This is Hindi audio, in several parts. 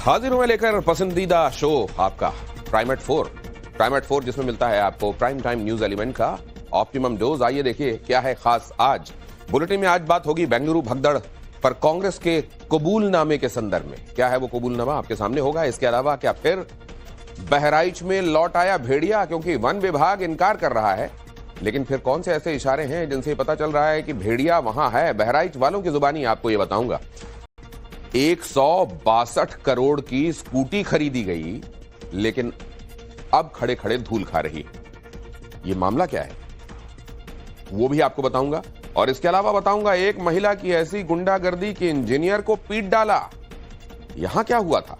हाजिर हूं मैं लेकर पसंदीदा शो आपका प्राइमेट 4 जिसमें मिलता है आपको प्राइम टाइम न्यूज एलिमेंट का ऑप्टिमम डोज। आइए देखिए क्या है खास आज बुलेटिन में। आज बात होगी बेंगलुरु भगदड़ पर कांग्रेस के कबूलनामे के संदर्भ में। क्या है वो कबूलनामा आपके सामने होगा। इसके अलावा क्या फिर बहराइच में लौट आया भेड़िया, क्योंकि वन विभाग इनकार कर रहा है, लेकिन फिर कौन से ऐसे इशारे हैं जिनसे पता चल रहा है कि भेड़िया वहां है। बहराइच वालों की जुबानी आपको ये बताऊंगा। 162 करोड़ की स्कूटी खरीदी गई, लेकिन अब खड़े खड़े धूल खा रही है। ये मामला क्या है वो भी आपको बताऊंगा। और इसके अलावा बताऊंगा एक महिला की ऐसी गुंडागर्दी कि इंजीनियर को पीट डाला। यहां क्या हुआ था,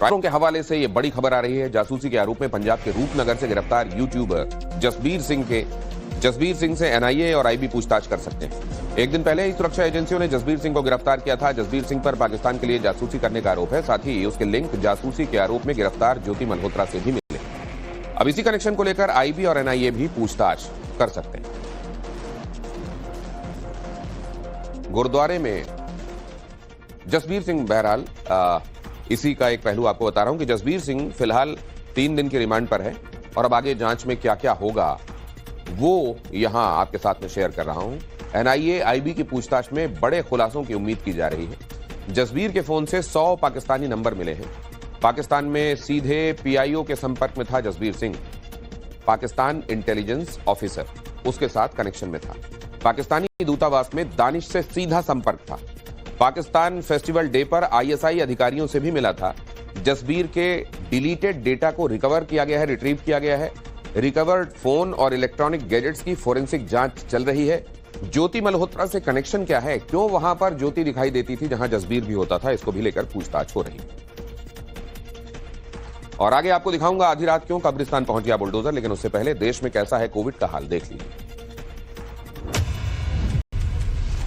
के हवाले से यह बड़ी खबर आ रही है। जासूसी के आरोप में पंजाब के रूपनगर से गिरफ्तार यूट्यूबर जसबीर सिंह से एनआईए और आईबी पूछताछ कर सकते हैं। एक दिन पहले ही सुरक्षा एजेंसियों ने जसबीर सिंह को गिरफ्तार किया था। जसबीर सिंह पर पाकिस्तान के लिए जासूसी करने का आरोप है, साथ ही उसके लिंक जासूसी के आरोप में गिरफ्तार ज्योति मल्होत्रा से भी मिले। अब इसी कनेक्शन को लेकर आईबी और एनआईए भी पूछताछ कर सकते हैं। गुरुद्वारे में जसबीर सिंह, बहरहाल इसी का एक पहलू आपको बता रहा हूं कि जसबीर सिंह फिलहाल 3 दिन की रिमांड पर है और अब आगे जांच में क्या क्या होगा वो यहां आपके साथ में शेयर कर रहा हूं। एनआईए आईबी की पूछताछ में बड़े खुलासों की उम्मीद की जा रही है। जसबीर के फोन से 100 पाकिस्तानी नंबर मिले हैं। पाकिस्तान में सीधे पीआईओ के संपर्क में था जसबीर सिंह। पाकिस्तान इंटेलिजेंस ऑफिसर उसके साथ कनेक्शन में था। पाकिस्तानी दूतावास में दानिश से सीधा संपर्क था। पाकिस्तान फेस्टिवल डे पर आईएसआई अधिकारियों से भी मिला था। जसबीर के डिलीटेड डेटा को रिकवर किया गया है, रिट्रीव किया गया है। रिकवर्ड फोन और इलेक्ट्रॉनिक गैजेट्स की फोरेंसिक जांच चल रही है। ज्योति मल्होत्रा से कनेक्शन क्या है, क्यों वहां पर ज्योति दिखाई देती थी जहां जसबीर भी होता था, इसको भी लेकर पूछताछ हो रही है। और आगे आपको दिखाऊंगा आधी रात क्यों कब्रिस्तान पहुंच गया बुलडोजर। लेकिन उससे पहले देश में कैसा है कोविड का हाल देख लीजिए।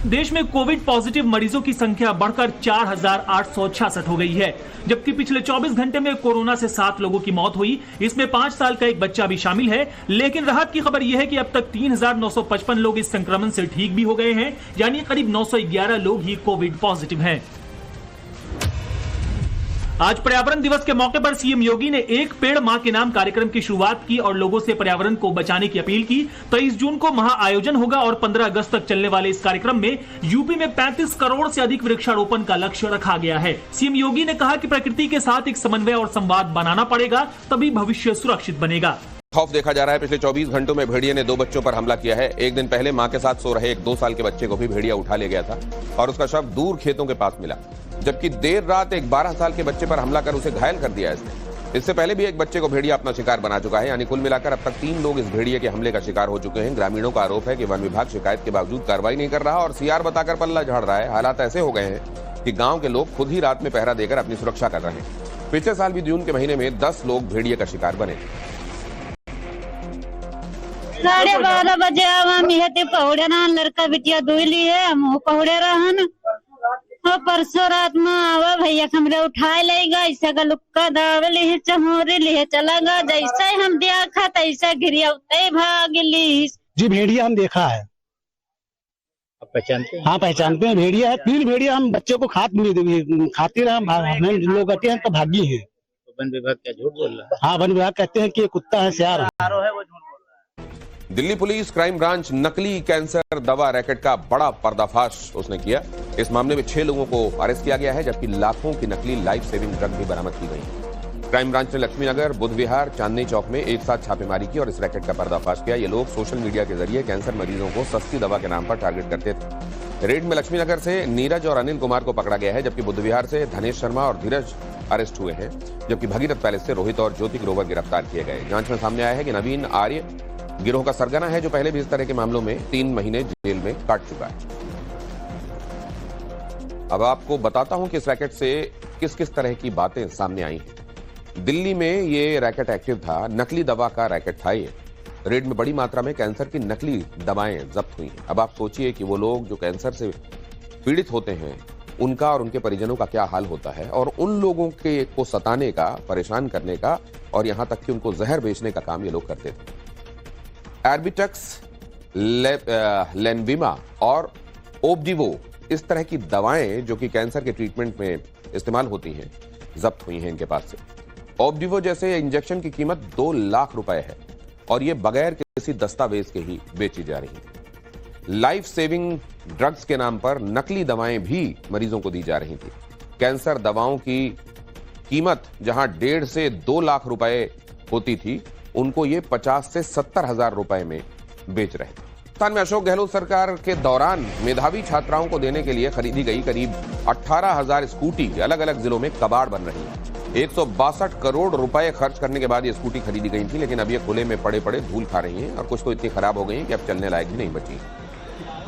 देश में कोविड पॉजिटिव मरीजों की संख्या बढ़कर 4,866 हो गई है, जबकि पिछले 24 घंटे में कोरोना से 7 लोगों की मौत हुई। इसमें 5 साल का एक बच्चा भी शामिल है। लेकिन राहत की खबर यह है कि अब तक 3,955 लोग इस संक्रमण से ठीक भी हो गए हैं, यानी करीब 911 लोग ही कोविड पॉजिटिव हैं। आज पर्यावरण दिवस के मौके पर सीएम योगी ने एक पेड़ मां के नाम कार्यक्रम की शुरुआत की और लोगों से पर्यावरण को बचाने की अपील की। 23 जून को महा आयोजन होगा और 15 अगस्त तक चलने वाले इस कार्यक्रम में यूपी में 35 करोड़ से अधिक वृक्षारोपण का लक्ष्य रखा गया है। सीएम योगी ने कहा कि प्रकृति के साथ एक समन्वय और संवाद बनाना पड़ेगा, तभी भविष्य सुरक्षित बनेगा। खौफ देखा जा रहा है। पिछले 24 घंटों में भेड़िया ने 2 बच्चों पर हमला किया है। एक दिन पहले मां के साथ सो रहे एक 2 साल के बच्चे को भी भेड़िया उठा ले गया था और उसका शव दूर खेतों के पास मिला, जबकि देर रात एक 12 साल के बच्चे पर हमला कर उसे घायल कर दिया इसने। इससे पहले भी एक बच्चे को भेड़िया अपना शिकार बना चुका है, यानी कुल मिलाकर अब तक 3 लोग इस भेड़िया के हमले का शिकार हो चुके हैं। ग्रामीणों का आरोप है कि वन विभाग शिकायत के बावजूद कार्रवाई नहीं कर रहा और सीआर बताकर पल्ला झाड़ रहा है। हालात ऐसे हो गए हैं कि गांव के लोग खुद ही रात में पहरा देकर अपनी सुरक्षा कर रहे हैं। पिछले साल भी जून के महीने में 10 लोग भेड़िया का शिकार बने। 12:30 बजे आवा पहुड़े ना लड़का बिटिया दुई लिए हम पहुड़े रहन। परसों रात में आवा भैया हमरे उठाए लेगा, ऐसा गलुक्का दावली चहोरी लिए चला गा। जैसे हम देखा तैसा गिरिया भाग ली। जी भेड़िया हम देखा है। पहचानते हैं? हाँ पहचानते हैं, भेड़िया है। 3 भेड़िया हम बच्चे को खाते रहे लोग कहते हैं तो भागी है। वन विभाग क्या झूठ बोल रहा है? हाँ वन विभाग कहते हैं कि कुत्ता है, सियार है। दिल्ली पुलिस क्राइम ब्रांच नकली कैंसर दवा रैकेट का बड़ा पर्दाफाश उसने किया। इस मामले में 6 लोगों को अरेस्ट किया गया है, जबकि लाखों की नकली लाइफ सेविंग ड्रग भी बरामद की गई। क्राइम ब्रांच ने लक्ष्मीनगर, बुद्ध विहार, चांदनी चौक में एक साथ छापेमारी की और इस रैकेट का पर्दाफाश किया। ये लोग सोशल मीडिया के जरिए कैंसर मरीजों को सस्ती दवा के नाम पर टारगेट करते थे। रेड में लक्ष्मीनगर से नीरज और अनिल कुमार को पकड़ा गया है, जबकि बुद्ध विहार से धनेश शर्मा और धीरज अरेस्ट हुए हैं, जबकि भगीरथ पैलेस से रोहित और ज्योति ग्रोवर गिरफ्तार किए गए। जांच में सामने आया है कि नवीन आर्य गिरोह का सरगना है, जो पहले भी इस तरह के मामलों में 3 महीने जेल में काट चुका है। अब आपको बताता हूं कि इस रैकेट से किस किस तरह की बातें सामने आई हैं। दिल्ली में ये रैकेट एक्टिव था, नकली दवा का रैकेट था ये। रेड में बड़ी मात्रा में कैंसर की नकली दवाएं जब्त हुई हैं। अब आप सोचिए कि वो लोग जो कैंसर से पीड़ित होते हैं उनका और उनके परिजनों का क्या हाल होता है, और उन लोगों के को सताने का, परेशान करने का और यहां तक कि उनको जहर बेचने का काम ये लोग करते थे। एर्बिटक्स, लेनविमा और ओब्डिवो इस तरह की दवाएं जो कि कैंसर के ट्रीटमेंट में इस्तेमाल होती हैं, जब्त हुई हैं इनके पास से। ऑब्डिवो जैसे इंजेक्शन की कीमत 2 लाख रुपए है और ये बगैर किसी दस्तावेज के ही बेची जा रही है। लाइफ सेविंग ड्रग्स के नाम पर नकली दवाएं भी मरीजों को दी जा रही थी। कैंसर दवाओं की कीमत जहां 1.5 से 2 लाख रुपए होती थी, उनको ये 50 से 70 हजार रुपए में बेच रहे थे। राजस्थान में अशोक गहलोत सरकार के दौरान मेधावी छात्राओं को देने के लिए खरीदी गई करीब 18,000 स्कूटी अलग अलग जिलों में कबाड़ बन रही है। 162 करोड़ रुपए खर्च करने के बाद ये स्कूटी खरीदी गई थी, लेकिन अब ये खुले में पड़े पड़े धूल खा रही हैं और कुछ तो इतनी खराब हो गई हैं कि अब चलने लायक भी नहीं बची।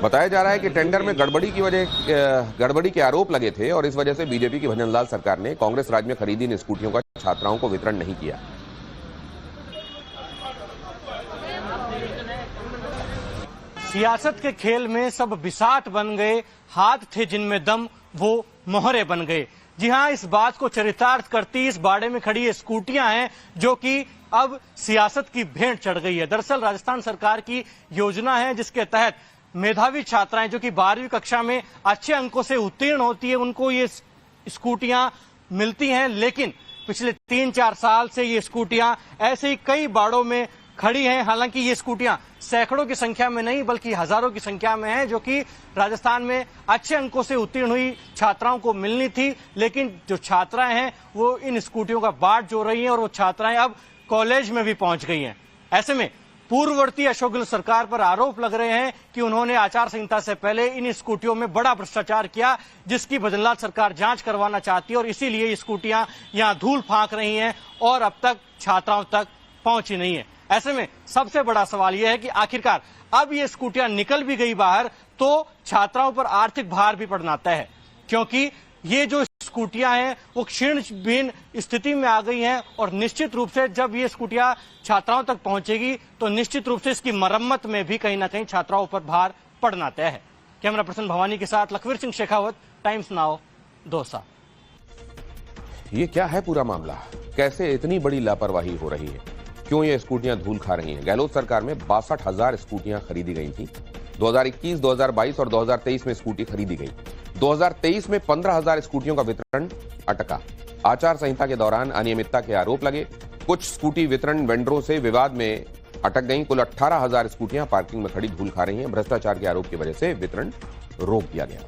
बताया जा रहा है कि टेंडर में गड़बड़ी के आरोप लगे थे और इस वजह से बीजेपी की भजनलाल सरकार ने कांग्रेस राज में खरीदी इन स्कूटियों का छात्राओं को वितरण नहीं किया। सियासत के खेल में सब बिसात बन गए, हाथ थे जिनमें दम वो मोहरे बन गए। जी हां, इस बात को चरितार्थ करती इस बाड़े में खड़ी ये स्कूटियां हैं जो कि अब सियासत की भेंट चढ़ गई है। दरअसल राजस्थान सरकार की योजना है जिसके तहत मेधावी छात्राएं जो कि 12वीं कक्षा में अच्छे अंकों से उत्तीर्ण होती है, उनको ये स्कूटियां मिलती हैं। लेकिन पिछले 3-4 साल से ये स्कूटियां ऐसे ही कई बाड़ों में खड़ी हैं। हालांकि ये स्कूटियां सैकड़ों की संख्या में नहीं बल्कि हजारों की संख्या में हैं जो कि राजस्थान में अच्छे अंकों से उत्तीर्ण हुई छात्राओं को मिलनी थी। लेकिन जो छात्राएं हैं वो इन स्कूटियों का बाट जो रही हैं और वो छात्राएं अब कॉलेज में भी पहुंच गई हैं। ऐसे में पूर्ववर्ती अशोक गहलोत सरकार पर आरोप लग रहे हैं कि उन्होंने आचार संहिता से पहले इन स्कूटियों में बड़ा भ्रष्टाचार किया, जिसकी भजनलाल सरकार जांच करवाना चाहती है और इसीलिए ये स्कूटियां यहां धूल फांक रही हैं और अब तक छात्राओं तक पहुंची नहीं है। ऐसे में सबसे बड़ा सवाल यह है कि आखिरकार अब ये स्कूटियां निकल भी गई बाहर तो छात्राओं पर आर्थिक भार भी पड़ना तय है, क्योंकि ये जो स्कूटियां हैं वो क्षीण भिन्न स्थिति में आ गई हैं और निश्चित रूप से जब ये स्कूटियां छात्राओं तक पहुंचेगी तो निश्चित रूप से इसकी मरम्मत में भी कहीं ना कहीं छात्राओं पर भार पड़ना तय है। कैमरा पर्सन भवानी के साथ लखवीर सिंह शेखावत, टाइम्स नाउ, दौसा। ये क्या है पूरा मामला? कैसे इतनी बड़ी लापरवाही हो रही है? क्यों ये स्कूटियां धूल खा रही हैं? गहलोत सरकार में 62,000 स्कूटियां खरीदी गई थी। 2021, 2022 और 2023 में स्कूटी खरीदी गई। 2023 में 15,000 स्कूटियों का वितरण अटका। आचार संहिता के दौरान अनियमितता के आरोप लगे। कुछ स्कूटी वितरण वेंडरों से विवाद में अटक गई। कुल 18,000 स्कूटियां पार्किंग में खड़ी धूल खा रही हैं। भ्रष्टाचार के आरोप की वजह से वितरण रोक दिया गया।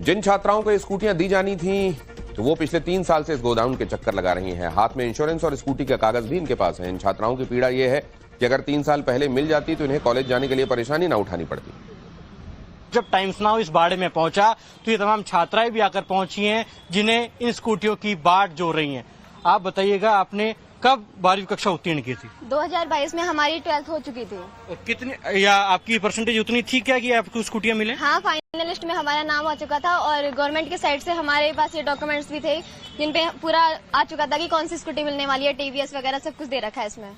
जिन छात्राओं को ये स्कूटियां दी जानी थी तो वो पिछले 3 साल से इस गोडाउन के चक्कर लगा रही हैं। हाथ में इंश्योरेंस और स्कूटी का कागज भी इनके पास है। इन छात्राओं की पीड़ा यह है कि अगर 3 साल पहले मिल जाती तो इन्हें कॉलेज जाने के लिए परेशानी ना उठानी पड़ती। जब टाइम्स नाउ इस बाड़े में पहुंचा तो ये तमाम छात्राएं भी आकर पहुंची हैं जिन्हें इन स्कूटियों की बाट जो रही हैं। आप बताइएगा, आपने कब 12वीं कक्षा उत्तीर्ण की थी? 2022 में हमारी 12th हो चुकी थी। और कितनी या आपकी परसेंटेज उतनी थी क्या कि आपको स्कूटियां मिले? हाँ, फाइनलिस्ट में हमारा नाम आ चुका था और गवर्नमेंट की साइड से हमारे पास ये डॉक्यूमेंट्स भी थे जिन पे पूरा आ चुका था कि कौन सी स्कूटी मिलने वाली है, टीवीएस वगैरह सब कुछ दे रखा है इसमें।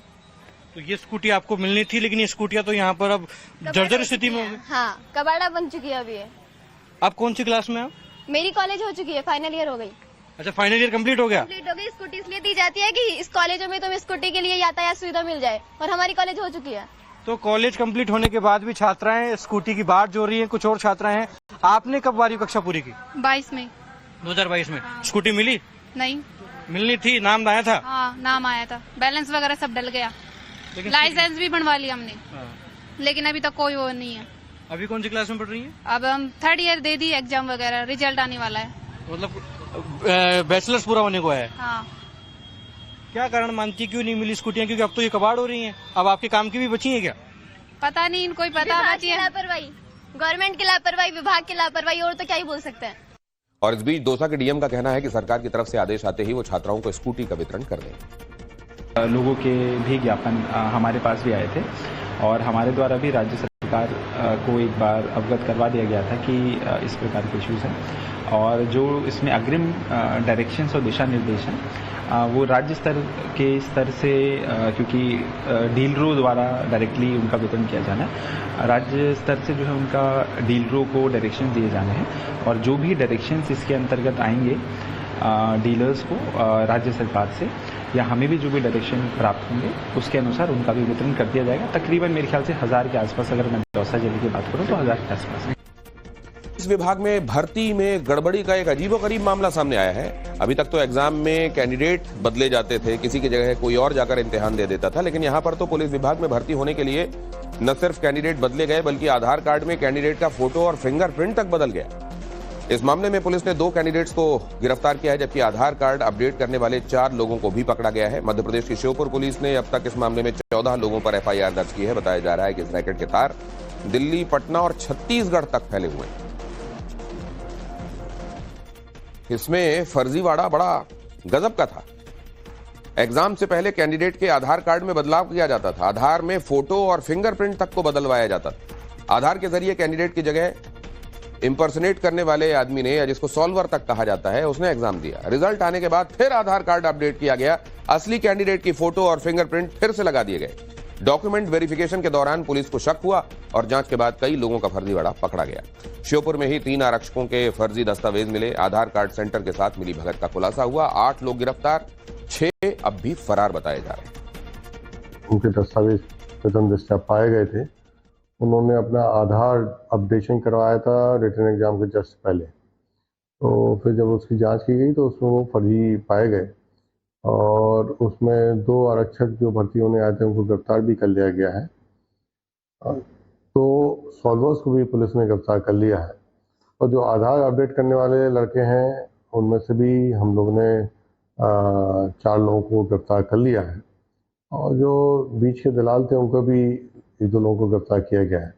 तो ये स्कूटी आपको मिलनी थी, लेकिन ये स्कूटियां तो यहाँ पर अब जर्जर स्थिति में होगी। हाँ, कबाड़ा बन चुकी है अभी ये। आप कौन सी क्लास में? आप? मेरी कॉलेज हो चुकी है, फाइनल ईयर हो गई। अच्छा, फाइनल ईयर कंप्लीट हो गया? कंप्लीट हो गई। स्कूटी इसलिए दी जाती है कि इस कॉलेजों में तुम्हें स्कूटी के लिए यातायात सुविधा मिल जाए और हमारी कॉलेज हो चुकी है। तो कॉलेज कंप्लीट होने के बाद भी छात्राएं स्कूटी की बाट जो रही है। कुछ और छात्राएं हैं। आपने कब 12वीं कक्षा पूरी की? 22 में। 2022 में। स्कूटी मिली? नहीं। मिलनी थी, नाम आया था? हाँ, नाम आया था, बैलेंस वगैरह सब डल गया, लाइसेंस भी बनवा लिया हमने। लेकिन अभी तक कोई वो नहीं है। अभी कौन सी क्लास में पढ़ रही है? अब हम 3rd ईयर दे दी, एग्जाम वगैरह रिजल्ट आने वाला है। मतलब बैचलर्स पूरा होने को है। हाँ। क्या कारण मानती है क्यों नहीं मिली स्कूटियां? क्योंकि अब तो ये कबाड़ हो रही हैं। अब आपके काम की भी बची है क्या? पता नहीं, इनको ही पता। लापरवाही, गवर्नमेंट की लापरवाही, विभाग की लापरवाही, और तो क्या ही बोल सकते हैं। और इस बीच दौसा के डीएम का कहना है कि सरकार की तरफ से आदेश आते ही वो छात्राओं को स्कूटी का वितरण कर देंगे। लोगों के भी ज्ञापन हमारे पास भी आए थे और हमारे द्वारा भी राज्य सरकार को एक बार अवगत करवा दिया गया था कि इस प्रकार के इश्यूज हैं और जो इसमें अग्रिम डायरेक्शंस और दिशा निर्देश हैं वो राज्य स्तर से क्योंकि डीलरों द्वारा डायरेक्टली उनका वितरण किया जाना है, राज्य स्तर से जो है उनका डीलरों को डायरेक्शन दिए जाने हैं और जो भी डायरेक्शंस इसके अंतर्गत आएंगे डीलर्स को राज्य सरकार से या हमें भी जो भी डायरेक्शन प्राप्त होंगे उसके अनुसार उनका भी वितरण कर दिया जाएगा। तकरीबन मेरे ख्याल से 1000 के आसपास, अगर मैं दौसा जिले की बात करूं तो 1000 के आसपास। इस विभाग में भर्ती में गड़बड़ी का एक अजीबोगरीब मामला सामने आया है। अभी तक तो एग्जाम में कैंडिडेट बदले जाते थे, किसी की जगह कोई और जाकर इम्तिहान दे देता था, लेकिन यहां पर तो पुलिस विभाग में भर्ती होने के लिए न सिर्फ कैंडिडेट बदले गए बल्कि आधार कार्ड में कैंडिडेट का फोटो और फिंगरप्रिंट तक बदल गया। इस मामले में पुलिस ने 2 कैंडिडेट्स को गिरफ्तार किया है, जबकि आधार कार्ड अपडेट करने वाले 4 लोगों को भी पकड़ा गया है। मध्य प्रदेश की श्योपुर पुलिस ने अब तक इस मामले में 14 लोगों पर FIR दर्ज की है। बताया जा रहा है कि इस रैकेट के तार दिल्ली, पटना और छत्तीसगढ़ तक फैले हुए हैं। इसमें फर्जीवाड़ा बड़ा गजब का था। एग्जाम से पहले कैंडिडेट के आधार कार्ड में बदलाव किया जाता था, आधार में फोटो और फिंगरप्रिंट तक को बदलवाया जाता था। आधार के जरिए कैंडिडेट की जगह इंपर्सनेट करने वाले आदमी ने, या जिसको सॉल्वर तक कहा जाता है, उसने एग्जाम दिया। रिजल्ट आने के बाद फिर आधार कार्ड अपडेट किया गया, असली कैंडिडेट की फोटो और फिंगरप्रिंट फिर से लगा दिए गए। डॉक्यूमेंट वेरिफिकेशन के दौरान पुलिस को शक हुआ और जांच के बाद कई लोगों का फर्जीवाड़ा पकड़ा गया। श्योपुर में ही 3 आरक्षकों के फर्जी दस्तावेज मिले। आधार कार्ड सेंटर के साथ मिली भगत का खुलासा हुआ। 8 लोग गिरफ्तार, 6 अब भी फरार बताए जा रहे हैं। उनके दस्तावेज प्रथम दृष्टया पाए गए थे। उन्होंने अपना आधार अपडेशन करवाया था रिटन एग्जाम के जस्ट पहले, तो फिर जब उसकी जांच की गई तो उसमें वो फर्जी पाए गए और उसमें 2 आरक्षक जो भर्ती होने आए थे उनको गिरफ्तार भी कर लिया गया है। तो सॉल्वर्स को भी पुलिस ने गिरफ्तार कर लिया है और जो आधार अपडेट करने वाले लड़के हैं उनमें से भी हम लोगों ने 4 लोगों को गिरफ्तार कर लिया है और जो बीच के दलाल थे उनको भी 1-2 लोगों को गिरफ्तार किया गया है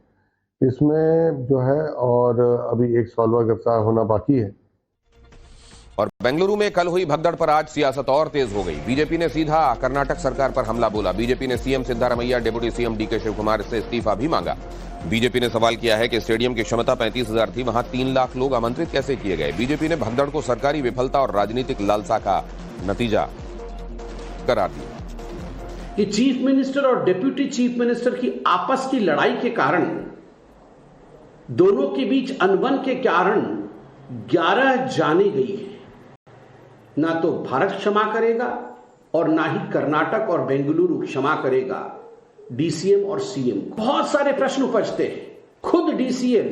इसमें जो है, और अभी एक सॉल्वर गिरफ्तार होना बाकी है। और बेंगलुरु में कल हुई भगदड़ पर आज सियासत और तेज हो गई। बीजेपी ने सीधा कर्नाटक सरकार पर हमला बोला। बीजेपी ने CM Siddaramaiah, deputy CM DK Shivakumar से इस्तीफा भी मांगा। बीजेपी ने सवाल किया है कि स्टेडियम की क्षमता 35,000 थी, वहां 3 लाख लोग आमंत्रित कैसे किए गए। बीजेपी ने भगदड़ को सरकारी विफलता और राजनीतिक लालसा का नतीजा करार दिया कि चीफ मिनिस्टर और डिप्यूटी चीफ मिनिस्टर की आपस की लड़ाई के कारण, दोनों के बीच अनबन के कारण 11 जाने गई है। ना तो भारत क्षमा करेगा और ना ही कर्नाटक और बेंगलुरु क्षमा करेगा डीसीएम और सीएम। बहुत सारे प्रश्न उपजते हैं। खुद डीसीएम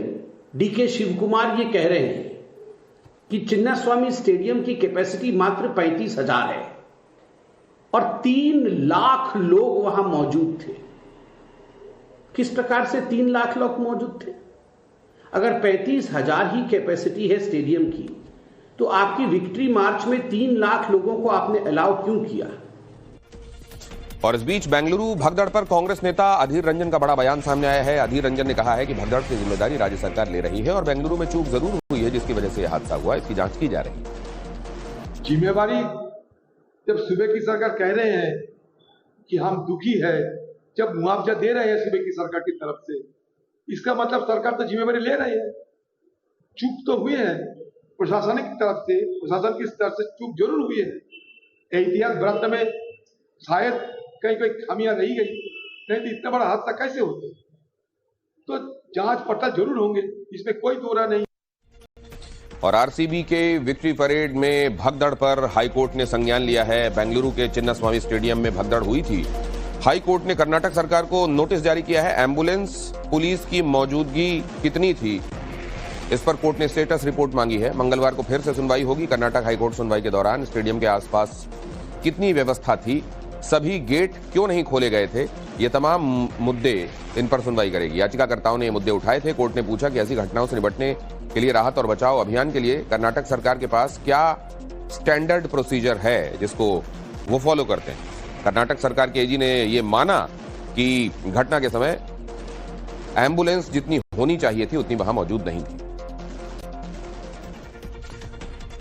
डीके शिवकुमार ये कह रहे हैं कि चिन्नास्वामी स्टेडियम की कैपेसिटी मात्र 35,000 है और 3 लाख लोग वहां मौजूद थे। किस प्रकार से 3 लाख लोग मौजूद थे? अगर 35,000 ही कैपेसिटी है स्टेडियम की, तो आपकी विक्ट्री मार्च में 3 लाख लोगों को आपने अलाउ क्यों किया? और इस बीच बेंगलुरु भगदड़ पर कांग्रेस नेता अधीर रंजन का बड़ा बयान सामने आया है। अधीर रंजन ने कहा है कि भगदड़ की जिम्मेदारी राज्य सरकार ले रही है और बेंगलुरु में चूक जरूर हुई है जिसकी वजह से यह हादसा हुआ। इसकी जांच की जा रही है। जिम्मेवारी जब सूबे की सरकार कह रहे हैं कि हम दुखी है, जब मुआवजा दे रहे हैं सूबे की सरकार की तरफ से, इसका मतलब सरकार तो जिम्मेवारी ले रही है। चूक तो हुई है प्रशासन की तरफ से, प्रशासन की तरफ से चूक जरूर हुई है। एहतियात बरतने में शायद कहीं कोई खामियां रही गई, नहीं तो इतना बड़ा हादसा कैसे होते। तो जांच पड़ताल जरूर होंगे, इसमें कोई दो राय नहीं। और आरसीबी के विक्ट्री परेड में भगदड़ पर हाईकोर्ट ने संज्ञान लिया है। बेंगलुरु के चिन्नास्वामी स्टेडियम में भगदड़ हुई थी। हाईकोर्ट ने कर्नाटक सरकार को नोटिस जारी किया है। एम्बुलेंस पुलिस की मौजूदगी कितनी थी, इस पर कोर्ट ने स्टेटस रिपोर्ट मांगी है। मंगलवार को फिर से सुनवाई होगी। कर्नाटक हाईकोर्ट सुनवाई के दौरान स्टेडियम के आसपास कितनी व्यवस्था थी, सभी गेट क्यों नहीं खोले गए थे, ये तमाम मुद्दे इन पर सुनवाई करेगी। याचिकाकर्ताओं ने ये मुद्दे उठाए थे। कोर्ट ने पूछा कि ऐसी घटनाओं से निपटने के लिए राहत और बचाव अभियान के लिए कर्नाटक सरकार के पास क्या स्टैंडर्ड प्रोसीजर है जिसको वो फॉलो करते हैं। कर्नाटक सरकार के एजी ने ये माना कि घटना के समय एम्बुलेंस जितनी होनी चाहिए थी उतनी वहां मौजूद नहीं थी।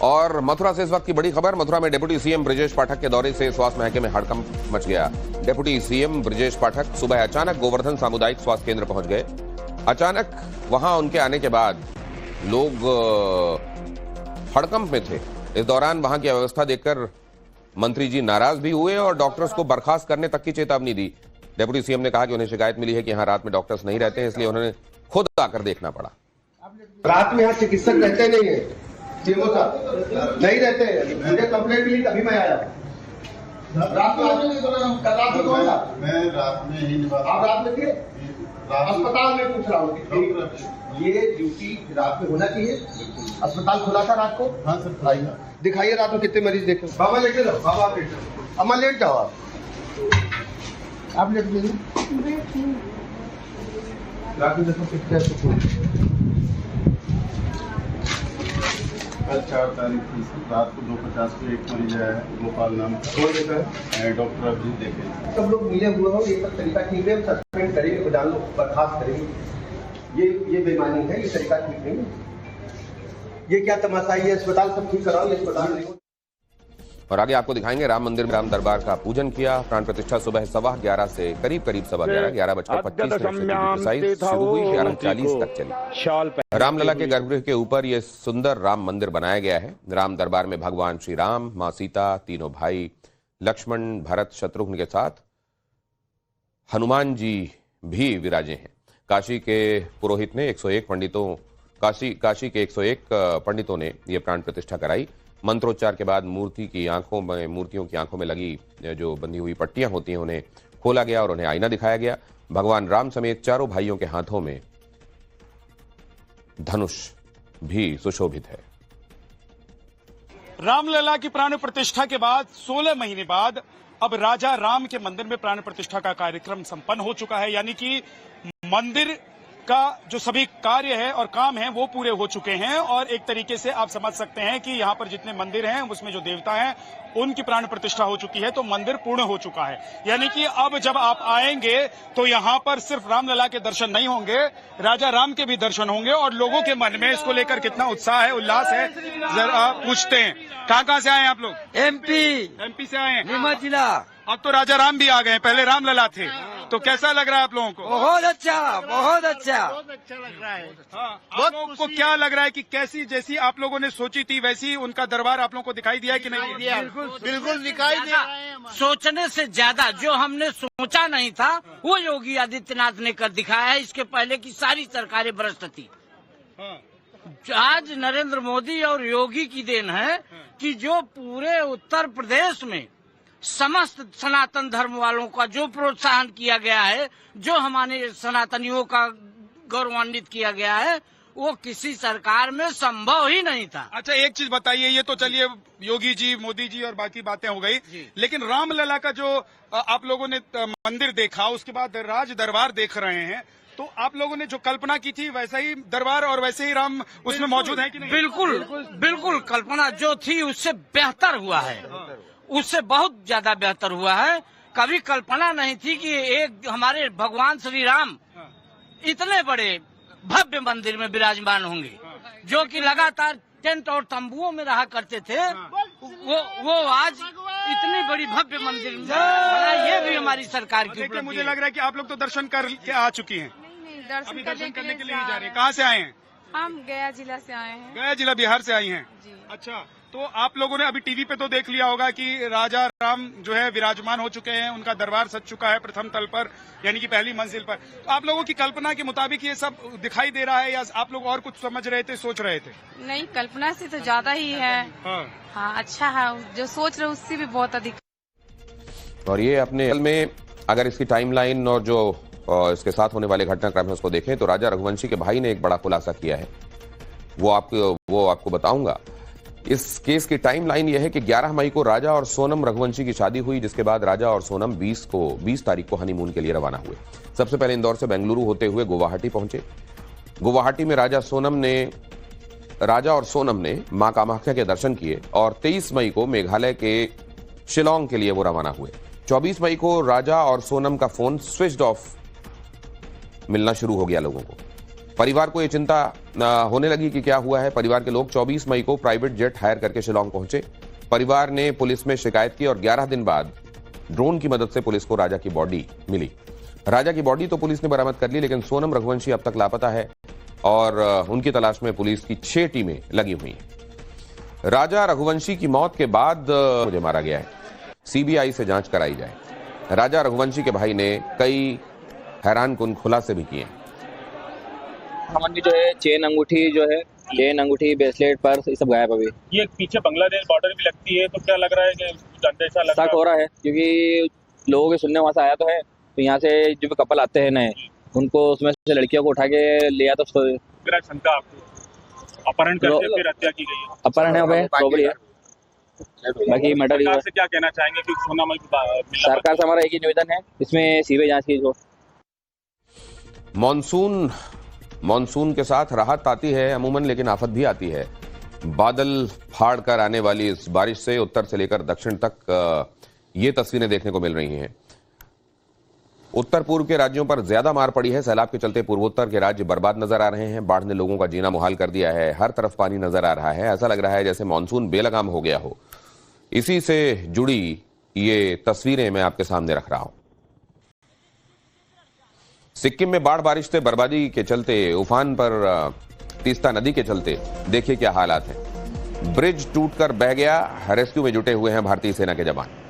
और मथुरा से इस वक्त की बड़ी खबर। मथुरा में डिप्टी सीएम ब्रजेश पाठक के दौरे से स्वास्थ्य महकमे में हड़कंप मच गया। डिप्टी सीएम ब्रजेश पाठक सुबह अचानक गोवर्धन सामुदायिक स्वास्थ्य केंद्र पहुंच गए। अचानक वहां उनके आने के बाद लोग हड़कंप में थे। इस दौरान वहां की अव्यवस्था देखकर मंत्री जी नाराज भी हुए और डॉक्टर्स को बर्खास्त करने तक की चेतावनी दी। डिप्टी सीएम ने कहा कि उन्हें शिकायत मिली है कि यहां रात में डॉक्टर्स नहीं रहते हैं, इसलिए उन्होंने खुद आकर देखना पड़ा। रात में यहाँ चिकित्सक रहते नहीं है, सीएमओ साहब नहीं रहते हैं। मुझे कंप्लेंट मिली तभी मैं आया। रात में मैं रात में ही, आप रात में थे? अस्पताल में पूछ रहा हूँ, ये ड्यूटी रात में होना चाहिए? अस्पताल खुला था रात को? हाँ सर। आइए दिखाइए रात में कितने मरीज देखे। बाबा लेटे जाओ, बाबा आप लेट जाओ, अम्मा लेट जाओ, आप लेट जाइए। रात में देखो कितने 4 तारीख की रात को 2:50 पे एक मरीज आया है, गोपाल नाम का, डॉक्टर अभिजीत देखे। सब लोग मिले हुए हो, ये सब तरीका ठीक है, सस्पेंड करेंगे, बजान लो, बर्खास्त करेंगे। ये बेईमानी है, ये तरीका ठीक नहीं है। ये क्या तमाशा है? ये अस्पताल सब ठीक कराओ, ये अस्पताल नहीं। और आगे आपको दिखाएंगे राम मंदिर में राम दरबार का पूजन किया। प्राण प्रतिष्ठा सुबह 11:15 से करीब 11:15 11:25 शुरू हुई, 11:40 तक चली। रामलला के गर्भगृह के ऊपर ये सुंदर राम मंदिर बनाया गया है। राम दरबार में भगवान श्री राम, मां सीता, तीनों भाई लक्ष्मण, भरत, शत्रुघ्न के साथ हनुमान जी भी विराजे हैं। काशी के पुरोहित ने 101 पंडितों काशी के 101 पंडितों ने यह प्राण प्रतिष्ठा कराई। मंत्रोच्चार के बाद मूर्तियों की आंखों में लगी जो बंधी हुई पट्टियां होती हैं उन्हें खोला गया और उन्हें आईना दिखाया गया। भगवान राम समेत चारों भाइयों के हाथों में धनुष भी सुशोभित है। रामलला की प्राण प्रतिष्ठा के बाद 16 महीने बाद अब राजा राम के मंदिर में प्राण प्रतिष्ठा का कार्यक्रम संपन्न हो चुका है। यानी कि मंदिर का जो सभी कार्य है और काम है वो पूरे हो चुके हैं और एक तरीके से आप समझ सकते हैं कि यहाँ पर जितने मंदिर हैं उसमें जो देवता हैं उनकी प्राण प्रतिष्ठा हो चुकी है, तो मंदिर पूर्ण हो चुका है। यानी कि अब जब आप आएंगे तो यहाँ पर सिर्फ रामलला के दर्शन नहीं होंगे, राजा राम के भी दर्शन होंगे और लोगों के मन में इसको लेकर कितना उत्साह है, उल्लास है, जरा पूछते हैं। कहाँ से आए हैं आप लोग? एमपी से आए हैं, नीमच जिला। अब तो राजा राम भी आ गए, पहले रामलला थे, तो कैसा लग रहा है आप लोगों को? बहुत अच्छा लग रहा है। हाँ, आप लोगों को क्या लग रहा है कि कैसी जैसी आप लोगों ने सोची थी वैसी उनका दरबार आप लोगों को दिखाई दिया कि नहीं? बिल्कुल दिखाई दिया। सोचने से ज्यादा जो हमने सोचा नहीं था वो योगी आदित्यनाथ ने कर दिखाया है। इसके पहले की सारी सरकारें भ्रष्ट थी। आज नरेंद्र मोदी और योगी की देन है कि जो पूरे उत्तर प्रदेश में समस्त सनातन धर्म वालों का जो प्रोत्साहन किया गया है, जो हमारे सनातनियों का गौरवान्वित किया गया है, वो किसी सरकार में संभव ही नहीं था। अच्छा एक चीज बताइए, ये तो चलिए योगी जी, मोदी जी और बाकी बातें हो गई, लेकिन रामलला का जो आप लोगों ने मंदिर देखा, उसके बाद राज दरबार देख रहे हैं, तो आप लोगों ने जो कल्पना की थी वैसा ही दरबार और वैसे ही राम उसमें मौजूद है कि नहीं? बिल्कुल कल्पना जो थी उससे बेहतर हुआ है, उससे बहुत ज्यादा बेहतर हुआ है। कभी कल्पना नहीं थी कि एक हमारे भगवान श्री राम इतने बड़े भव्य मंदिर में विराजमान होंगे, जो कि लगातार टेंट और तंबुओं में रहा करते थे, वो आज इतनी बड़ी भव्य मंदिर में, ये भी हमारी सरकार की उपलब्धि है। मुझे लग रहा है कि आप लोग तो दर्शन करके आ चुकी हैं। अभी दर्शन करने के लिए ही जा रहे हैं। कहाँ से आए हैं? हम गया जिला से आए हैं। गया जिला बिहार से आई हैं? अच्छा, तो आप लोगों ने अभी टीवी पे तो देख लिया होगा कि राजा राम जो है विराजमान हो चुके हैं, उनका दरबार सज चुका है प्रथम तल पर, यानी कि पहली मंजिल पर। तो आप लोगों की कल्पना के मुताबिक ये सब दिखाई दे रहा है या आप लोग और कुछ समझ रहे थे, सोच रहे थे? नहीं, कल्पना से तो ज्यादा ही है। हाँ, अच्छा है, जो सोच रहे उससे भी बहुत अधिक। और ये अपने में अगर इसकी टाइमलाइन और जो इसके साथ होने वाले घटनाक्रम है उसको देखें तो राजा रघुवंशी के भाई ने एक बड़ा खुलासा किया है, वो आपको बताऊंगा। इस केस की टाइमलाइन यह है कि 11 मई को राजा और सोनम रघुवंशी की शादी हुई, जिसके बाद राजा और सोनम 20 तारीख को हनीमून के लिए रवाना हुए। सबसे पहले इंदौर से बेंगलुरु होते हुए गुवाहाटी पहुंचे। गुवाहाटी में राजा और सोनम ने मां कामाख्या के दर्शन किए और 23 मई को मेघालय के शिलोंग के लिए वो रवाना हुए। 24 मई को राजा और सोनम का फोन स्विच्ड ऑफ मिलना शुरू हो गया लोगों को। परिवार को यह चिंता होने लगी कि क्या हुआ है। परिवार के लोग 24 मई को प्राइवेट जेट हायर करके शिलोंग पहुंचे। परिवार ने पुलिस में शिकायत की और 11 दिन बाद ड्रोन की मदद से पुलिस को राजा की बॉडी मिली। राजा की बॉडी तो पुलिस ने बरामद कर ली, लेकिन सोनम रघुवंशी अब तक लापता है और उनकी तलाश में पुलिस की 6 टीमें लगी हुई हैं। राजा रघुवंशी की मौत के बाद मुझे मारा गया है, सीबीआई से जांच कराई जाए। राजा रघुवंशी के भाई ने कई हैरानकुन खुलासे भी किए। हमारी जो है चेन अंगूठी, ब्रेसलेट, पर्स, ये सब गायब अभी। ये पीछे बांग्लादेश बॉर्डर भी लगती है, तो क्या लग रहा है कि अंदेशा शक हो रहा है? क्योंकि लोगों के सुनने वहाँ से आया तो है, तो यहाँ से जो कपल आते हैं नए, उनको उसमें से लड़कियों को उठा के लिया तो मेरा शंका आपको अपहरण करके फिर हत्या की गई है। अपहरण है, रॉबरी है, बाकी मर्डर। सरकार से क्या कहना चाहेंगे कि सोना सरकार से हमारा एक ही निवेदन है, इसमें सीबीआई जांच की जो। मॉनसून के साथ राहत आती है अमूमन, लेकिन आफत भी आती है। बादल फाड़ कर आने वाली इस बारिश से उत्तर से लेकर दक्षिण तक ये तस्वीरें देखने को मिल रही हैं। उत्तर पूर्व के राज्यों पर ज्यादा मार पड़ी है। सैलाब के चलते पूर्वोत्तर के राज्य बर्बाद नजर आ रहे हैं। बाढ़ ने लोगों का जीना मुहाल कर दिया है। हर तरफ पानी नजर आ रहा है। ऐसा लग रहा है जैसे मानसून बेलगाम हो गया हो। इसी से जुड़ी ये तस्वीरें मैं आपके सामने रख रहा हूं। सिक्किम में बाढ़ बारिश से बर्बादी के चलते, उफान पर तीस्ता नदी के चलते देखिए क्या हालात हैं। ब्रिज टूटकर बह गया। रेस्क्यू में जुटे हुए हैं भारतीय सेना के जवान।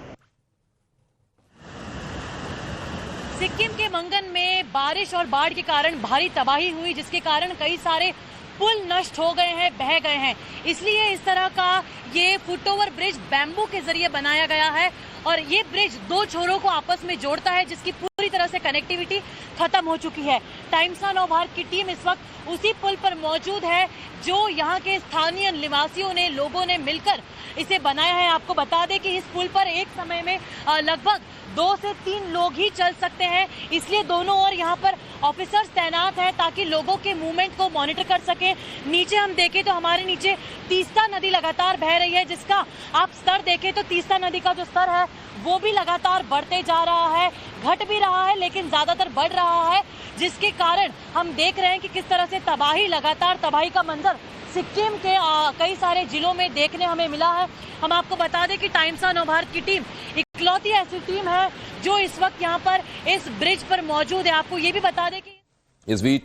सिक्किम के मंगन में बारिश और बाढ़ के कारण भारी तबाही हुई, जिसके कारण कई सारे पुल नष्ट हो गए हैं, बह गए हैं। इसलिए इस तरह का ये फुटओवर ब्रिज बैम्बू के जरिए बनाया गया है और ये ब्रिज दो छोरों को आपस में जोड़ता है, जिसकी पूरी तरह से कनेक्टिविटी खत्म हो चुकी है। टाइम्स नौ भारत की टीम इस वक्त उसी पुल पर मौजूद है जो यहाँ के स्थानीय निवासियों ने, लोगों ने मिलकर इसे बनाया है। आपको बता दें कि इस पुल पर एक समय में लगभग 2 से 3 लोग ही चल सकते हैं, इसलिए दोनों ओर यहाँ पर ऑफिसर्स तैनात हैं ताकि लोगों के मूवमेंट को मॉनिटर कर सके। नीचे हम देखें तो हमारे नीचे तीस्ता नदी लगातार बह रही है, जिसका आप स्तर देखें तो तीस्ता नदी का जो स्तर है वो भी लगातार बढ़ते जा रहा है, घट भी रहा है लेकिन ज्यादातर बढ़ रहा है, जिसके कारण हम देख रहे हैं कि किस तरह से लगातार तबाही का मंजर सिक्किम के कई सारे जिलों में देखने हमें मिला है। हम आपको बता दें कि टाइम्स नौ भारत की टीम इकलौती ऐसी टीम है जो इस वक्त यहाँ पर इस ब्रिज पर मौजूद है। आपको ये भी बता दें कि इस बीच